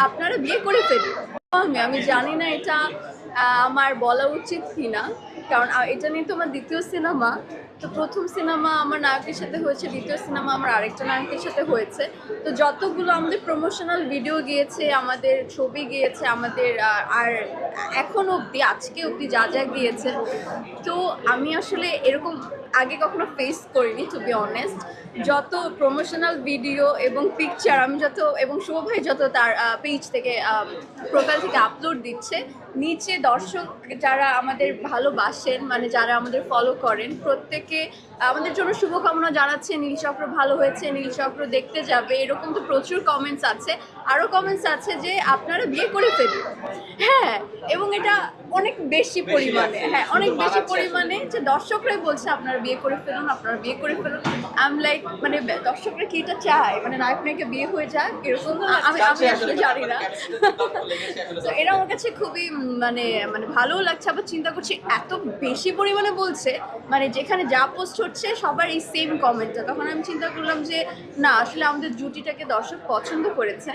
আপনারা বিয়ে করে ফেলুন। আমি জানি না এটা আমার বলা উচিত কিনা, কারণ এটা নিয়ে তো আমার দ্বিতীয় সিনেমা। তো প্রথম সিনেমা আমার নায়কের সাথে হয়েছে, দ্বিতীয় সিনেমা আমার আরেকটা নায়কের সাথে হয়েছে। তো যতগুলো আমাদের প্রমোশনাল ভিডিও গিয়েছে, আমাদের ছবি গিয়েছে, আমাদের আর এখন অবধি আজকে অবধি যা যা গিয়েছে, তো আমি আসলে এরকম আগে কখনো ফেস করিনি, টু বি অনেস্ট। যত প্রমোশনাল ভিডিও এবং পিকচার আমি এবং শুভ ভাই যত তার পেজ থেকে প্রোফাইল থেকে আপলোড দিচ্ছে, নিচে দর্শক যারা আমাদের ভালোবাসেন, মানে যারা আমাদের ফলো করেন, প্রত্যেকে আমাদের জন্য শুভকামনা জানাচ্ছে। নীলচক্র ভালো হয়েছে, নীলচক্র দেখতে যাবে, এরকম তো প্রচুর কমেন্টস আছে। আরও কমেন্টস আছে যে আপনারা বিয়ে করে ফেলুন। হ্যাঁ, এবং এটা অনেক বেশি পরিমাণে, হ্যাঁ অনেক বেশি পরিমাণে, যে দর্শকরাই বলছে আপনারা বিয়ে করে ফেলুন, আপনারা বিয়ে করে ফেলুন। আই এম লাইক, মানে দর্শকরা কি এটা চায়, মানে নায়ক নায়িকা বিয়ে হয়ে যাক এরকম? আমি আসলে জানি না। তো এটা আমার কাছে খুবই মানে মানে ভালোও লাগছে, আবার চিন্তা করছি এত বেশি পরিমাণে বলছে, মানে যেখানে যা পোস্ট হচ্ছে সবার এই সেম কমেন্টটা। তখন আমি চিন্তা করলাম যে না, আসলে আমাদের জুটিটাকে দর্শক পছন্দ করেছে।